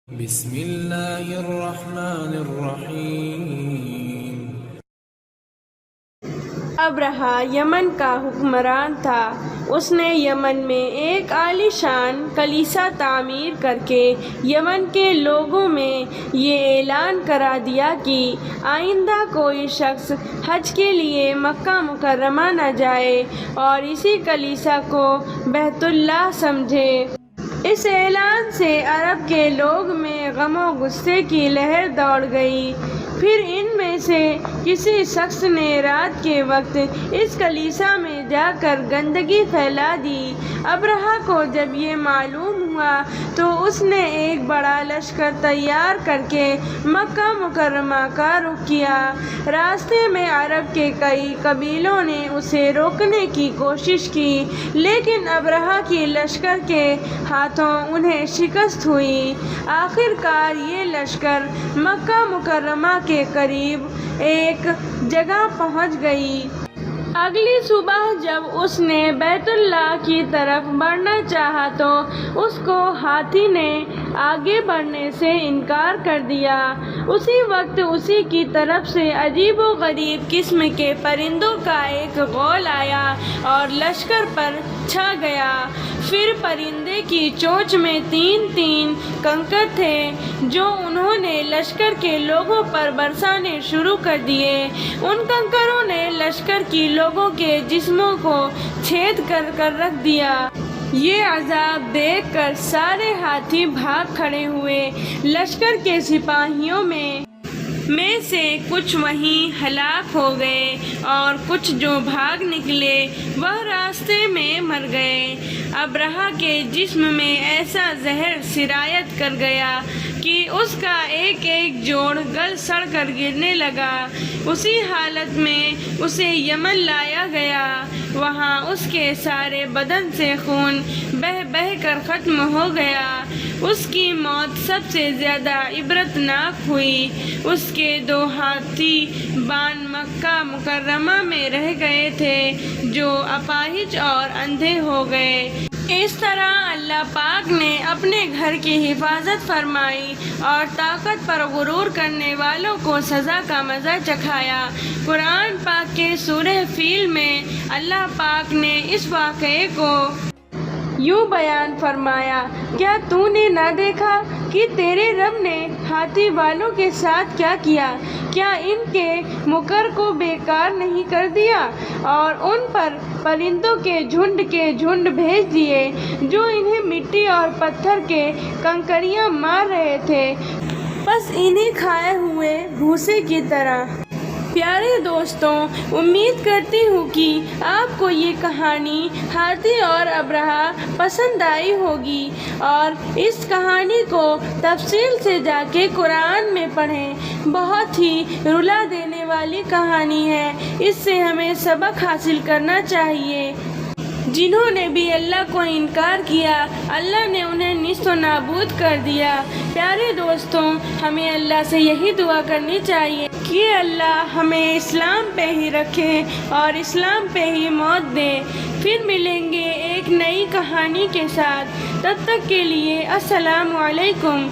بسم اللہ الرحمن الرحیم۔ ابرہہ یمن کا حکمران تھا۔ اس نے یمن میں ایک عالی شان کلیسا تعمیر کر کے یمن کے لوگوں میں یہ اعلان کرا دیا کہ آئندہ کوئی شخص حج کے لیے مکہ مکرمہ نہ جائے اور اسی کلیسا کو بیت اللہ سمجھے۔ اس اعلان سے عرب کے لوگ میں غم و غصے کی لہر دوڑ گئی۔ پھر ان میں سے کسی شخص نے رات کے وقت اس کلیسا میں جا کر گندگی پھیلا دی۔ ابرہہ کو جب یہ معلوم ہوا تو اس نے ایک بڑا لشکر تیار کر کے مکہ مکرمہ کا رخ کیا۔ راستے میں عرب کے کئی قبیلوں نے اسے روکنے کی کوشش کی، لیکن ابرہہ کی لشکر کے ہاتھوں انہیں شکست ہوئی۔ آخر کار یہ لشکر مکہ مکرمہ کے قریب ایک جگہ پہنچ گئی۔ اگلی صبح جب اس نے بیت اللہ کی طرف بڑھنا چاہا تو اس کو ہاتھی نے آگے بڑھنے سے انکار کر دیا۔ اسی وقت اسی کی طرف سے عجیب و غریب قسم کے پرندوں کا ایک غول آیا اور لشکر پر چھا گیا۔ پھر پرندے کی چونچ میں 3 کنکر تھے جو انہوں نے لشکر کے لوگوں پر برسانے شروع کر دیے۔ ان کنکروں نے لشکر کی لوگوں کے جسموں کو چھید کر رکھ دیا۔ یہ عذاب دیکھ کر سارے ہاتھی بھاگ کھڑے ہوئے۔ لشکر کے سپاہیوں میں سے کچھ وہیں ہلاک ہو گئے اور کچھ جو بھاگ نکلے وہ راستے میں مر گئے۔ ابرہہ کے جسم میں ایسا زہر سرایت کر گیا کہ اس کا ایک ایک جوڑ گل سڑ کر گرنے لگا۔ اسی حالت میں اسے یمن لایا گیا۔ وہاں اس کے سارے بدن سے خون بہہ بہہ کر ختم ہو گیا۔ اس کی موت سب سے زیادہ عبرتناک ہوئی۔ اس کے 2 ہاتھی بان مکہ مکرمہ میں رہ گئے تھے جو اپاہج اور اندھے ہو گئے۔ اس طرح اللہ پاک نے اپنے گھر کی حفاظت فرمائی اور طاقت پر غرور کرنے والوں کو سزا کا مزہ چکھایا۔ قرآن پاک کے سورہ فیل میں اللہ پاک نے اس واقعے کو یوں بیان فرمایا، کیا تو نے نہ دیکھا کہ تیرے رب نے ہاتھی والوں کے ساتھ کیا کیا؟ کیا ان کے مکر کو بیکار نہیں کر دیا اور ان پر پرندوں کے جھنڈ بھیج دیے جو انہیں مٹی اور پتھر کے کنکریاں مار رہے تھے، بس انہیں کھائے ہوئے بھوسے کی طرح۔ پیارے دوستوں، امید کرتی ہوں کہ آپ کو یہ کہانی ہاتھی اور ابرہہ پسند آئی ہوگی اور اس کہانی کو تفصیل سے جا کے قرآن میں پڑھیں۔ بہت ہی رلا دینے والی کہانی ہے۔ اس سے ہمیں سبق حاصل کرنا چاہیے۔ جنہوں نے بھی اللہ کو انکار کیا، اللہ نے انہیں نیست و نابود کر دیا۔ پیارے دوستوں، ہمیں اللہ سے یہی دعا کرنی چاہیے کہ اللہ ہمیں اسلام پہ ہی رکھے اور اسلام پہ ہی موت دے۔ پھر ملیں گے ایک نئی کہانی کے ساتھ، تب تک کے لیے السلام علیکم۔